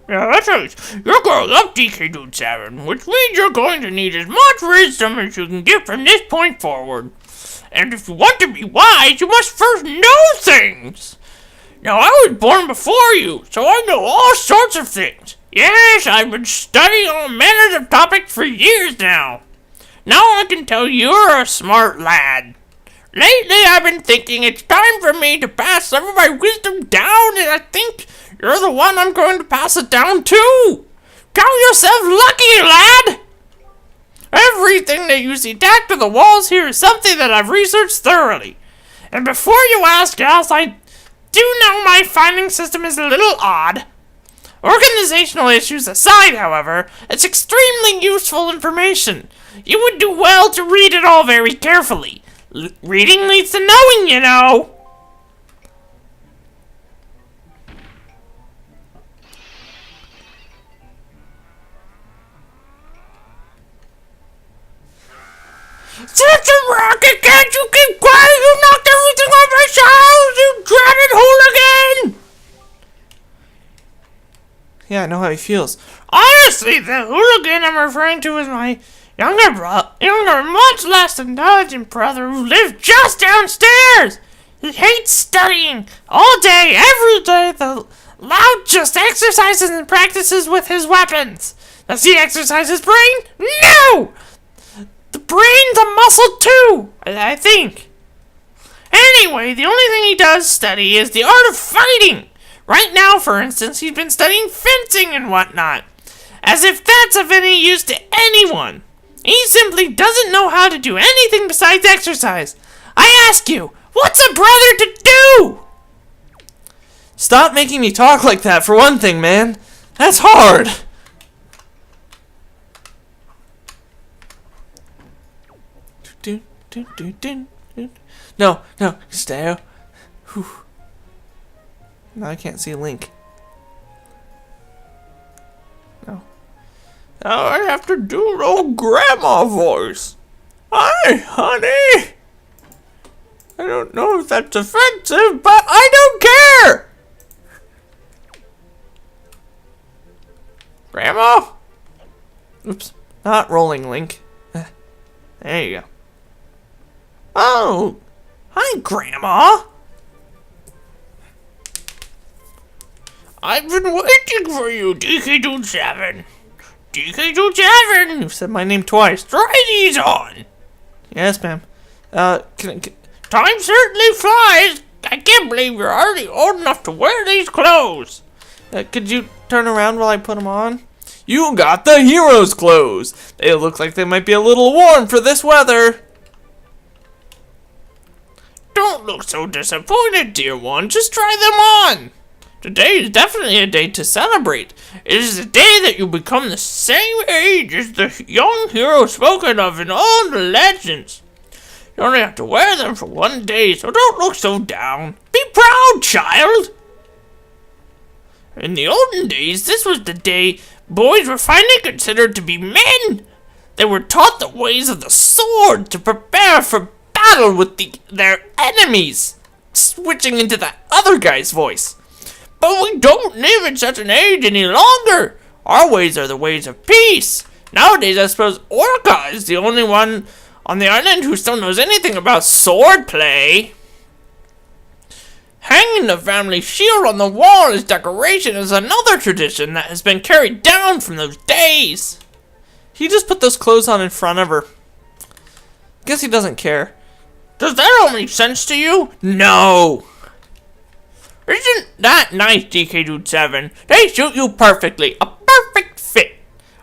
Yeah, that's right. You're growing up, DK Dude 7, which means you're going to need as much wisdom as you can get from this point forward. And if you want to be wise, you must first know things. Now, I was born before you, so I know all sorts of things. Yes, I've been studying all manners of topics for years now. Now I can tell you're a smart lad. Lately, I've been thinking it's time for me to pass some of my wisdom down, and I think you're the one I'm going to pass it down to. Count yourself lucky, lad! Everything that you see tacked to the walls here is something that I've researched thoroughly. And before you ask else, I do know my finding system is a little odd. Organizational issues aside, however, it's extremely useful information. You would do well to read it all very carefully. Reading leads to knowing, you know. Such a rocket, can't you keep quiet? You knocked everything off my shelves, you dreaded hooligan! Yeah, I know how he feels. Honestly, the hooligan I'm referring to is my younger, much less intelligent brother who lives just downstairs. He hates studying all day, every day. The loud just exercises and practices with his weapons. Does he exercise his brain? No! The brain's a muscle too, I think. Anyway, the only thing he does study is the art of fighting. Right now, for instance, he's been studying fencing and whatnot. As if that's of any use to anyone. He simply doesn't know how to do anything besides exercise. I ask you, what's a brother to do? Stop making me talk like that, for one thing, man. That's hard. No, stay. Whew. No, I can't see Link. No. Now I have to do old grandma voice. Hi, honey. I don't know if that's offensive, but I don't care. Grandma? Oops. Not rolling, Link. There you go. Oh, hi, Grandma. I've been waiting for you, DK27. DK27! You've said my name twice. Try these on. Yes, ma'am. Time certainly flies. I can't believe you're already old enough to wear these clothes. Could you turn around while I put them on? You got the hero's clothes. They look like they might be a little warm for this weather. Don't look so disappointed, dear one. Just try them on. Today is definitely a day to celebrate. It is the day that you become the same age as the young hero spoken of in all the legends. You only have to wear them for one day, so don't look so down. Be proud, child. In the olden days, this was the day boys were finally considered to be men. They were taught the ways of the sword to prepare for battle with their enemies. Switching into that other guy's voice. But we don't live in such an age any longer. Our ways are the ways of peace. Nowadays, I suppose Orca is the only one on the island who still knows anything about sword play. Hanging the family shield on the wall as decoration is another tradition that has been carried down from those days. He just put those clothes on in front of her. Guess he doesn't care. Does that all make sense to you? No. Isn't that nice, DK Dude 7? They suit you perfectly. A perfect fit.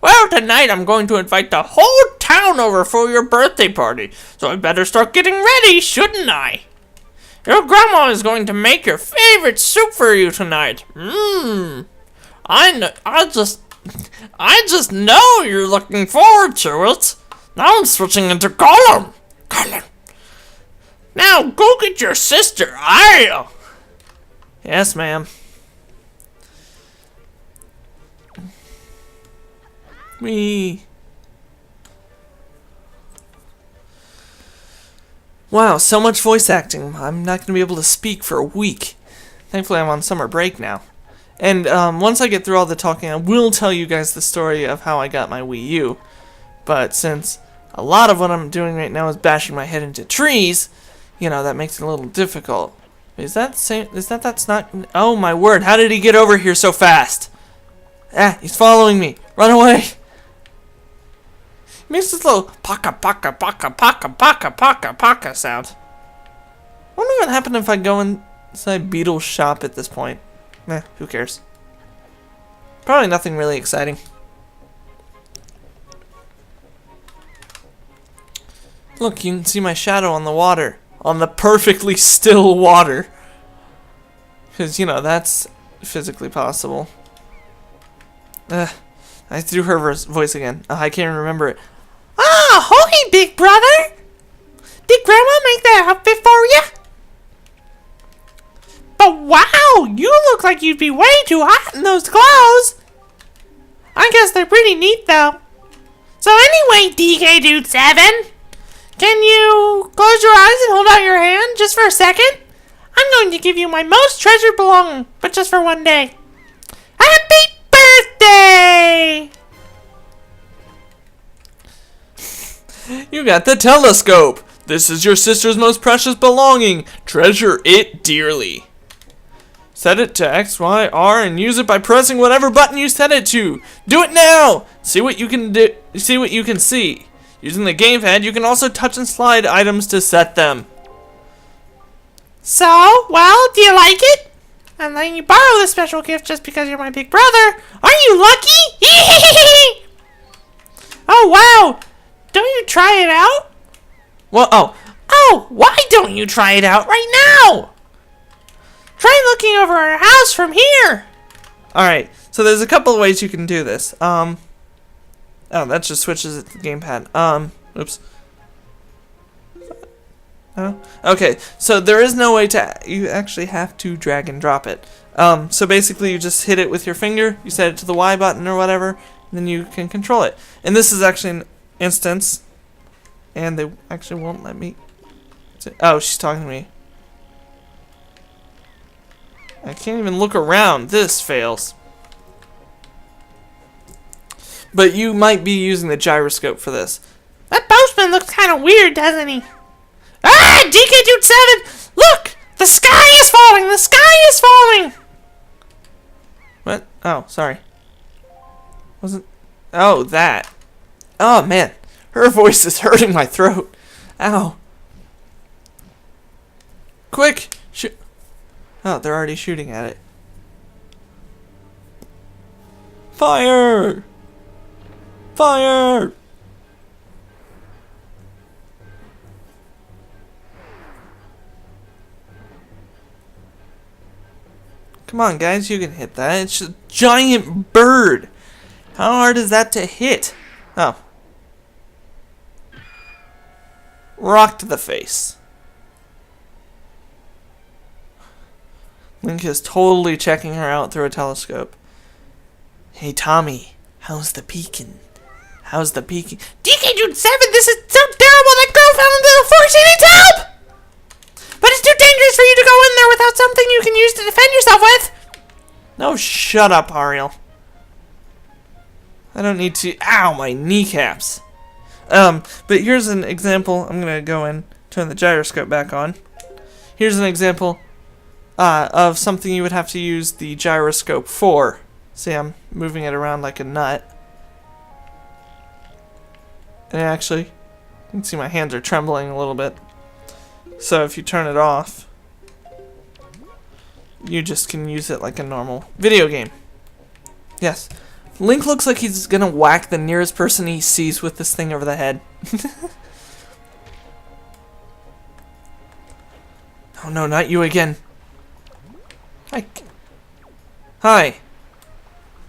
Well, tonight I'm going to invite the whole town over for your birthday party, so I better start getting ready, shouldn't I? Your grandma is going to make your favorite soup for you tonight. I just know you're looking forward to it. Now I'm switching into Gollum. Now go get your sister, Ariel. Yes, ma'am. Wow, so much voice acting. I'm not going to be able to speak for a week. Thankfully, I'm on summer break now. And once I get through all the talking, I will tell you guys the story of how I got my Wii U. But since a lot of what I'm doing right now is bashing my head into trees, you know, that makes it a little difficult. Is that same? That's not? Oh my word! How did he get over here so fast? Ah, he's following me. Run away! He makes this little paka paka paka paka paka paka paka sound. I wonder what happened if I go inside Beetle's shop at this point. Eh, who cares? Probably nothing really exciting. Look, you can see my shadow on the water. On the perfectly still water. Because, you know, that's physically possible. I threw her voice again. I can't even remember it. Ah, holy big brother! Did Grandma make that outfit for you? But wow, you look like you'd be way too hot in those clothes. I guess they're pretty neat though. So anyway, DK Dude 7, can you close your eyes and hold out your hand just for a second? I'm going to give you my most treasured belonging, but just for one day. Happy birthday! You got the telescope. This is your sister's most precious belonging. Treasure it dearly. Set it to X, Y, R, and use it by pressing whatever button you set it to. Do it now. See what you can do. See what you can see. Using the gamepad, you can also touch and slide items to set them. So, well, do you like it? I'm letting you borrow this special gift just because you're my big brother. Aren't you lucky? Oh wow! Don't you try it out? Well, oh, why don't you try it out right now? Try looking over our house from here. Alright, so there's a couple of ways you can do this. Oh, that just switches it to the gamepad. Oops. Oh, okay, so there is no way to, you actually have to drag and drop it. So basically you just hit it with your finger, you set it to the Y button or whatever, and then you can control it. And this is actually an instance, and they actually won't let me. Oh, she's talking to me. I can't even look around. This fails. But you might be using the gyroscope for this. That postman looks kind of weird, doesn't he? Ah! DK Dude 7! Look! The sky is falling! The sky is falling! What? Oh, sorry. Wasn't... Oh, that. Oh, man. Her voice is hurting my throat. Ow. Quick! Shoot. Oh, they're already shooting at it. Fire! Fire! Come on, guys, you can hit that. It's a giant bird. How hard is that to hit? Oh. Rock to the face. Link is totally checking her out through a telescope. Hey, Tommy, how's the peeking? How's the peeking? DK Dude 7, this is so terrible! That girl fell into the forest. She needs help! But it's too dangerous for you to go in there without something you can use to defend yourself with! No, shut up, Ariel. I don't need to... Ow, my kneecaps. But here's an example. I'm gonna go and turn the gyroscope back on. Here's an example of something you would have to use the gyroscope for. See, I'm moving it around like a nut. And actually, you can see my hands are trembling a little bit. So if you turn it off, you just can use it like a normal video game. Yes. Link looks like he's gonna whack the nearest person he sees with this thing over the head. Oh no, not you again. Hi.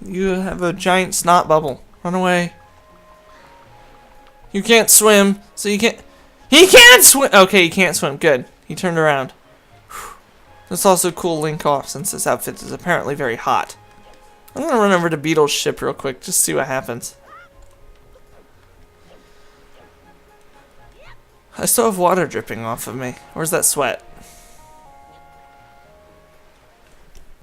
You have a giant snot bubble. Run away. You can't swim, so you can't... He can't swim! Okay, he can't swim. Good. He turned around. Let's also cool Link off since this outfit is apparently very hot. I'm gonna run over to Beetle's ship real quick, just see what happens. I still have water dripping off of me. Where's that sweat?